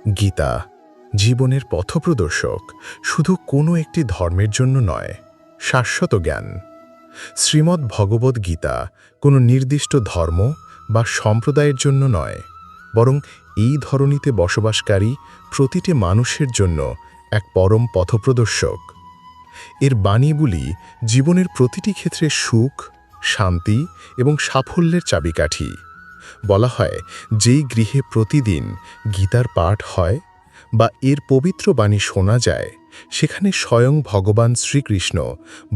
গীতা জীবনের পথপ্রদর্শক, শুধু কোনো একটি ধর্মের জন্য নয়, শাশ্বত জ্ঞান। শ্রীমদ্ ভগবদ্ গীতা কোনো নির্দিষ্ট ধর্ম বা সম্প্রদায়ের জন্য নয়, বরং এই ধরনীতে বসবাসকারী প্রতিটি মানুষের জন্য এক পরম পথপ্রদর্শক। এর বাণীগুলি জীবনের প্রতিটি ক্ষেত্রে সুখ, শান্তি এবং সাফল্যের চাবিকাঠি। বলা হয়, যেই গৃহে প্রতিদিন গীতার পাঠ হয় বা এর পবিত্র বাণী শোনা যায়, সেখানে স্বয়ং ভগবান শ্রীকৃষ্ণ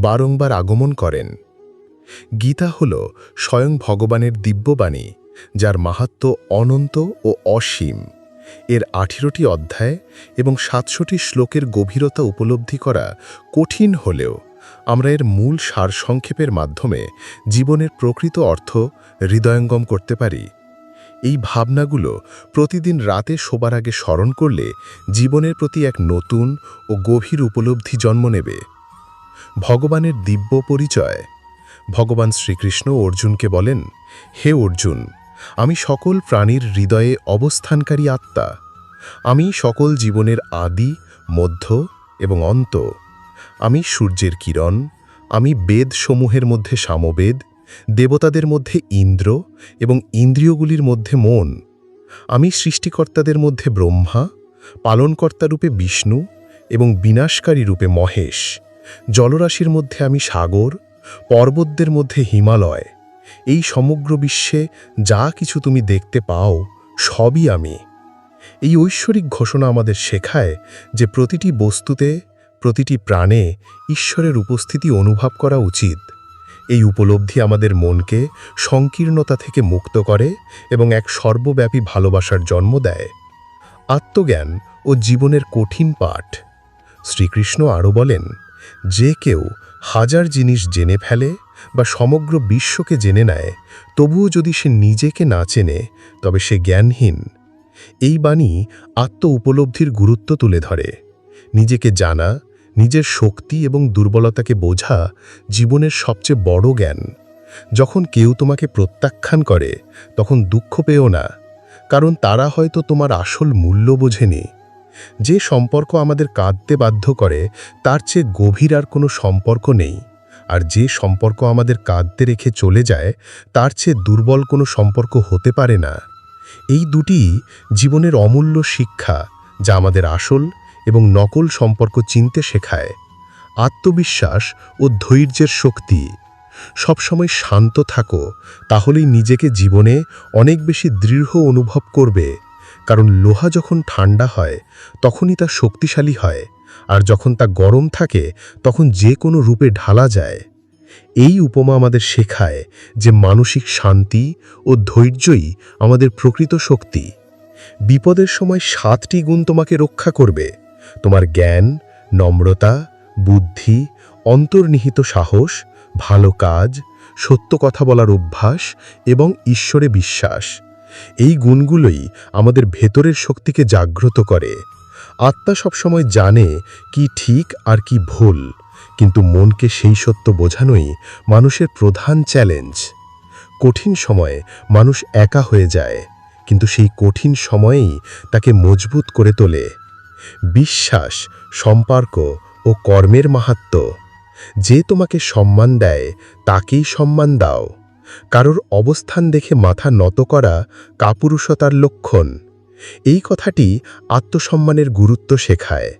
বারংবার আগমন করেন। গীতা হল স্বয়ং ভগবানের দিব্যবাণী, যার মাহাত্ম্য অনন্ত ও অসীম। এর 18টি অধ্যায় এবং 700টি শ্লোকের গভীরতা উপলব্ধি করা কঠিন হলেও আমরা এর মূল সারসংক্ষেপের মাধ্যমে জীবনের প্রকৃত অর্থ হৃদয়ঙ্গম করতে পারি। এই ভাবনাগুলো প্রতিদিন রাতে শোবার আগে স্মরণ করলে জীবনের প্রতি এক নতুন ও গভীর উপলব্ধি জন্ম নেবে। ভগবানের দিব্য পরিচয়। ভগবান শ্রীকৃষ্ণ অর্জুনকে বলেন, হে অর্জুন, আমি সকল প্রাণীর হৃদয়ে অবস্থানকারী আত্মা। আমি সকল জীবনের আদি, মধ্য এবং অন্ত। আমি সূর্যের কিরণ, আমি বেদসমূহের মধ্যে সামবেদ, দেবতাদের মধ্যে ইন্দ্র এবং ইন্দ্রিয়গুলির মধ্যে মন। আমি সৃষ্টিকর্তাদের মধ্যে ব্রহ্মা, পালনকর্তা রূপে বিষ্ণু এবং বিনাশকারী রূপে মহেশ। জলরাশির মধ্যে আমি সাগর, পর্বতদের মধ্যে হিমালয়। এই সমগ্র বিশ্বে যা কিছু তুমি দেখতে পাও, সবই আমি। এই ঐশ্বরিক ঘোষণা আমাদের শেখায় যে প্রতিটি বস্তুতে, প্রতিটি প্রাণে ঈশ্বরের উপস্থিতি অনুভব করা উচিত। এই উপলব্ধি আমাদের মনকে সংকীর্ণতা থেকে মুক্ত করে এবং এক সর্বব্যাপী ভালোবাসার জন্ম দেয়। আত্মজ্ঞান ও জীবনের কঠিন পাঠ। শ্রীকৃষ্ণ আরও বলেন, যে কেউ 1000 জিনিস জেনে ফেলে বা সমগ্র বিশ্বকে জেনে নেয়, তবুও যদি সে নিজেকে না চেনে, তবে সে জ্ঞানহীন। এই বাণী আত্ম উপলব্ধির গুরুত্ব তুলে ধরে। নিজেকে জানা, নিজের শক্তি এবং দুর্বলতাকে বোঝা জীবনের সবচেয়ে বড় জ্ঞান। যখন কেউ তোমাকে প্রত্যাখ্যান করে, তখন দুঃখ পেও না, কারণ তারা হয়তো তোমার আসল মূল্য বোঝেনি। যে সম্পর্ক আমাদের কাঁদতে বাধ্য করে, তার চেয়ে গভীর আর কোনো সম্পর্ক নেই। আর যে সম্পর্ক আমাদের কাঁদতে রেখে চলে যায়, তার চেয়ে দুর্বল কোনো সম্পর্ক হতে পারে না। এই দুটি জীবনের অমূল্য শিক্ষা, যা আমাদের আসল এবং নকল সম্পর্ক চিনতে শেখায়। আত্মবিশ্বাস ও ধৈর্যের শক্তি। সবসময় শান্ত থাকো, তাহলেই নিজেকে জীবনে অনেক বেশি দৃঢ় অনুভব করবে। কারণ লোহা যখন ঠান্ডা হয়, তখনই তা শক্তিশালী হয়, আর যখন তা গরম থাকে, তখন যে কোনো রূপে ঢালা যায়। এই উপমা আমাদের শেখায় যে মানসিক শান্তি ও ধৈর্যই আমাদের প্রকৃত শক্তি। বিপদের সময় 7টি গুণ তোমাকে রক্ষা করবে: তোমার জ্ঞান, নম্রতা, বুদ্ধি, অন্তর্নিহিত সাহস, ভালো কাজ, সত্য কথা বলার অভ্যাস এবং ঈশ্বরে বিশ্বাস। এই গুণগুলোই আমাদের ভেতরের শক্তিকে জাগ্রত করে। আত্মা সবসময় জানে কি ঠিক আর কি ভুল, কিন্তু মনকে সেই সত্য বোঝানোই মানুষের প্রধান চ্যালেঞ্জ। কঠিন সময়ে মানুষ একা হয়ে যায়, কিন্তু সেই কঠিন সময়েই তাকে মজবুত করে তোলে। বিশ্বাস, সম্পর্ক ও কর্মের মাহাত্ম্য। যে তোমাকে সম্মান দেয়, তাকেই সম্মান দাও। কারোর অবস্থান দেখে মাথা নত করা কাপুরুষতার লক্ষণ। এই কথাটি আত্মসম্মানের গুরুত্ব শেখায়।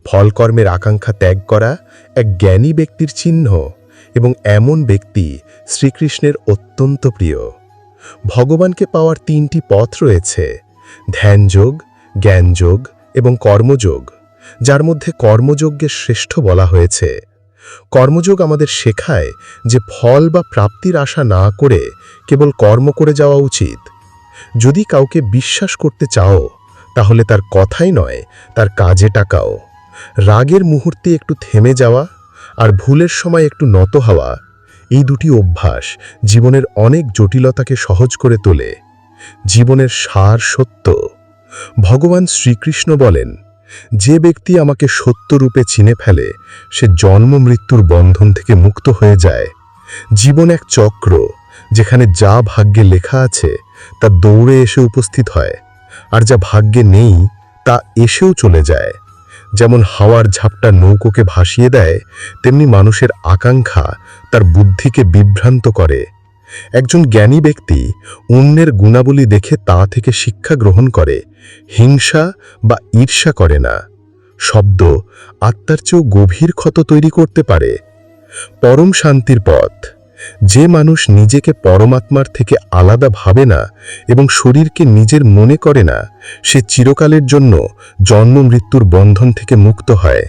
ফলকর্মের আকাঙ্ক্ষা ত্যাগ করা এক জ্ঞানী ব্যক্তির চিহ্ন, এবং এমন ব্যক্তি শ্রীকৃষ্ণের অত্যন্ত প্রিয়। ভগবানকে পাওয়ার 3টি পথ রয়েছে: ধ্যানযোগ, জ্ঞানযোগ এবং কর্মযোগ, যার মধ্যে কর্মযোগকে শ্রেষ্ঠ বলা হয়েছে। কর্মযোগ আমাদের শেখায় যে ফল বা প্রাপ্তির আশা না করে কেবল কর্ম করে যাওয়া উচিত। যদি কাউকে বিশ্বাস করতে চাও, তাহলে তার কথাই নয়, তার কাজে টাকাও। রাগের মুহূর্তে একটু থেমে যাওয়া আর ভুলের সময় একটু নত হওয়া, এই দুটি অভ্যাস জীবনের অনেক জটিলতাকে সহজ করে তোলে। জীবনের সার সত্য। ভগবান শ্রীকৃষ্ণ বলেন, যে ব্যক্তি আমাকে সত্যরূপে চিনে ফেলে, সে জন্ম মৃত্যুর বন্ধন থেকে মুক্ত হয়ে যায়। জীবন এক চক্র, যেখানে যা ভাগ্যে লেখা আছে তা দৌড়ে এসে উপস্থিত হয়, আর যা ভাগ্যে নেই তা এসেও চলে যায়। যেমন হাওয়ার ঝাপটা নৌকোকে ভাসিয়ে দেয়, তেমনি মানুষের আকাঙ্ক্ষা তার বুদ্ধিকে বিভ্রান্ত করে। একজন জ্ঞানী ব্যক্তি অন্যের গুণাবলী দেখে তা থেকে শিক্ষা গ্রহণ করে, হিংসা বা ঈর্ষা করে না। শব্দ আত্মার চেয়েও গভীর ক্ষত তৈরি করতে পারে। পরম শান্তির পথ। যে মানুষ নিজেকে পরমাত্মার থেকে আলাদা ভাবে না এবং শরীরকে নিজের মনে করে না, সে চিরকালের জন্য জন্ম মৃত্যুর বন্ধন থেকে মুক্ত হয়।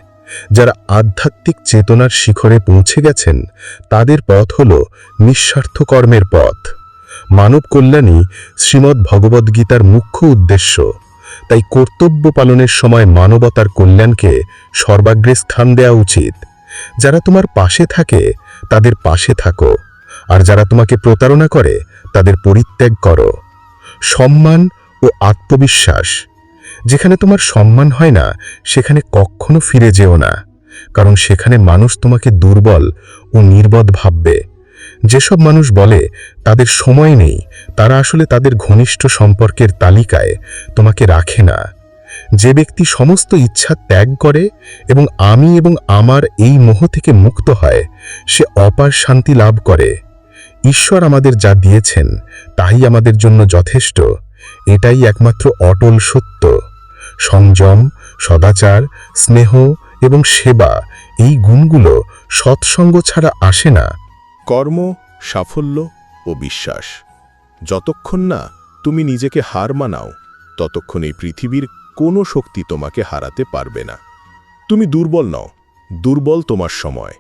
যারা আধ্যাত্মিক চেতনার শিখরে পৌঁছে গেছেন, তাদের পথ হল নিঃস্বার্থ কর্মের পথ। মানব কল্যাণই শ্রীমদ্ ভগবদ্গীতার মুখ্য উদ্দেশ্য। তাই কর্তব্য পালনের সময় মানবতার কল্যাণকে সর্বাগ্রে স্থান দেওয়া উচিত। যারা তোমার পাশে থাকে তাদের পাশে থাকো, আর যারা তোমাকে প্রতারণা করে তাদের পরিত্যাগ করো। সম্মান ও আত্মবিশ্বাস। যেখানে তোমার সম্মান হয় না, সেখানে কখনো ফিরে যেও না, কারণ সেখানে মানুষ তোমাকে দুর্বল ও নির্বোধ ভাববে। যেসব মানুষ বলে তাদের সময় নেই, তারা আসলে তাদের ঘনিষ্ঠ সম্পর্কের তালিকায় তোমাকে রাখে না। যে ব্যক্তি সমস্ত ইচ্ছা ত্যাগ করে এবং আমি এবং আমার এই মোহ থেকে মুক্ত হয়, সে অপার শান্তি লাভ করে। ঈশ্বর আমাদের যা দিয়েছেন তাই আমাদের জন্য যথেষ্ট। এটাই একমাত্র অটল সত্য। সংযম, সদাচার, স্নেহ এবং সেবা, এই গুণগুলো সৎসঙ্গ ছাড়া আসে না। কর্ম, সাফল্য ও বিশ্বাস। যতক্ষণ না তুমি নিজেকে হার মানাও, ততক্ষণ এই পৃথিবীর কোনো শক্তি তোমাকে হারাতে পারবে না। তুমি দুর্বল নও, দুর্বল তোমার সময়।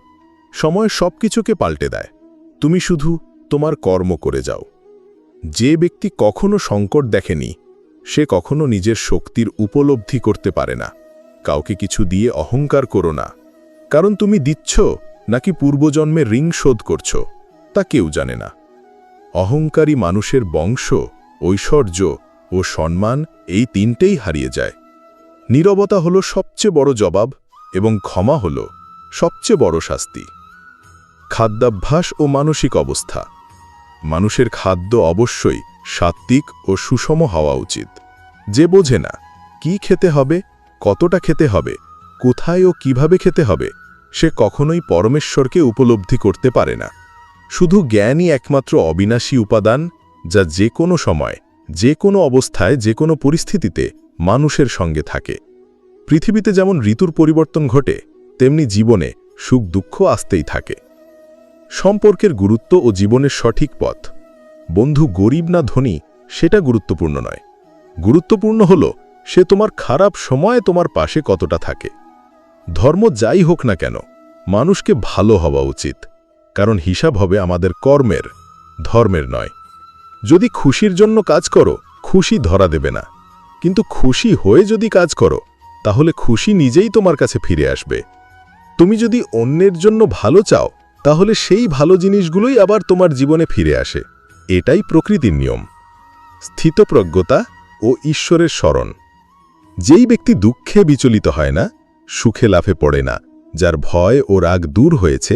সময় সব কিছুকে পাল্টে দেয়। তুমি শুধু তোমার কর্ম করে যাও। যে ব্যক্তি কখনো সংকট দেখেনি, সে কখনো নিজের শক্তির উপলব্ধি করতে পারে না। কাউকে কিছু দিয়ে অহংকার করো না, কারণ তুমি দিচ্ছ নাকি পূর্বজন্মের ঋণ শোধ করছো তা কেউ জানে না। অহংকারী মানুষের বংশ, ঐশ্বর্য ও সম্মান এই তিনটেই হারিয়ে যায়। নীরবতা হলো সবচেয়ে বড় জবাব এবং ক্ষমা হলো সবচেয়ে বড় শাস্তি। খাদ্যাভ্যাস ও মানসিক অবস্থা। মানুষের খাদ্য অবশ্যই সাত্ত্বিক ও সুষম হওয়া উচিত। যে বোঝে না কি খেতে হবে, কতটা খেতে হবে, কোথায় ও কিভাবে খেতে হবে, সে কখনোই পরমেশ্বরকে উপলব্ধি করতে পারে না। শুধু জ্ঞানই একমাত্র অবিনাশী উপাদান, যা যে কোনো সময়, যে কোনো অবস্থায়, যে কোনো পরিস্থিতিতে মানুষের সঙ্গে থাকে। পৃথিবীতে যেমন ঋতুর পরিবর্তন ঘটে, তেমনি জীবনে সুখ দুঃখ আসতেই থাকে। সম্পর্কের গুরুত্ব ও জীবনের সঠিক পথ। বন্ধু গরিব না ধনী সেটা গুরুত্বপূর্ণ নয়। গুরুত্বপূর্ণ হল সে তোমার খারাপ সময়ে তোমার পাশে কতটা থাকে। ধর্ম যাই হোক না কেন, মানুষকে ভালো হওয়া উচিত, কারণ হিসাব হবে আমাদের কর্মের, ধর্মের নয়। যদি খুশির জন্য কাজ করো, খুশি ধরা দেবে না, কিন্তু খুশি হয়ে যদি কাজ করো, তাহলে খুশি নিজেই তোমার কাছে ফিরে আসবে। তুমি যদি অন্যের জন্য ভালো চাও, তাহলে সেই ভালো জিনিসগুলোই আবার তোমার জীবনে ফিরে আসে। এটাই প্রকৃতির নিয়ম। স্থিতপ্রজ্ঞতা ও ঈশ্বরের স্মরণ। যেই ব্যক্তি দুঃখে বিচলিত হয় না, সুখে লাফে পড়ে না, যার ভয় ও রাগ দূর হয়েছে,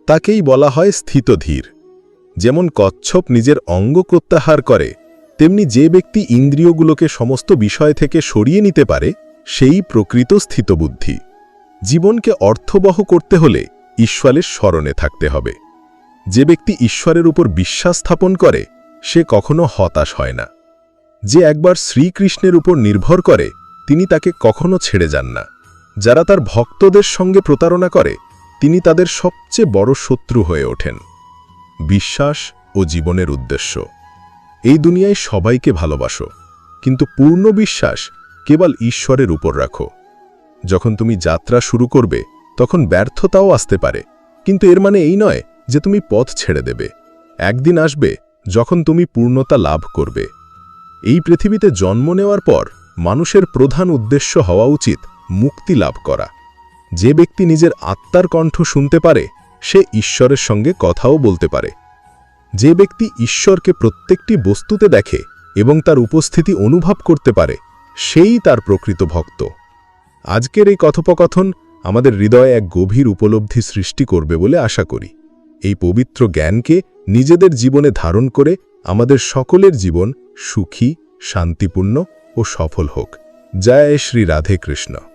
তাকেই বলা হয় স্থিতধীর। যেমন কচ্ছপ নিজের অঙ্গ প্রত্যাহার করে, তেমনি যে ব্যক্তি ইন্দ্রিয়গুলোকে সমস্ত বিষয় থেকে সরিয়ে নিতে পারে, সেই প্রকৃত স্থিতবুদ্ধি। জীবনকে অর্থবহ করতে হলে ঈশ্বরের স্মরণে থাকতে হবে। যে ব্যক্তি ঈশ্বরের উপর বিশ্বাস স্থাপন করে, সে কখনো হতাশ হয় না। যে একবার শ্রীকৃষ্ণের উপর নির্ভর করে, তিনি তাকে কখনো ছেড়ে যান না। যারা তার ভক্তদের সঙ্গে প্রতারণা করে, তিনি তাদের সবচেয়ে বড় শত্রু হয়ে ওঠেন। বিশ্বাস ও জীবনের উদ্দেশ্য। এই দুনিয়ায় সবাইকে ভালোবাসো, কিন্তু পূর্ণ বিশ্বাস কেবল ঈশ্বরের উপর রাখো। যখন তুমি যাত্রা শুরু করবে, তখন ব্যর্থতাও আসতে পারে, কিন্তু এর মানে এই নয় যে তুমি পথ ছেড়ে দেবে। একদিন আসবে যখন তুমি পূর্ণতা লাভ করবে। এই পৃথিবীতে জন্ম নেওয়ার পর মানুষের প্রধান উদ্দেশ্য হওয়া উচিত মুক্তি লাভ করা। যে ব্যক্তি নিজের আত্মার কণ্ঠ শুনতে পারে, সে ঈশ্বরের সঙ্গে কথাও বলতে পারে। যে ব্যক্তি ঈশ্বরকে প্রত্যেকটি বস্তুতে দেখে এবং তার উপস্থিতি অনুভব করতে পারে, সেই তার প্রকৃত ভক্ত। আজকের এই কথোপকথন আমাদের হৃদয়ে এক গভীর উপলব্ধি সৃষ্টি করবে বলে আশা করি। এই পবিত্র জ্ঞানকে নিজেদের জীবনে ধারণ করে আমাদের সকলের জীবন সুখী, শান্তিপূর্ণ ও সফল হোক। জয় শ্রী রাধে কৃষ্ণ।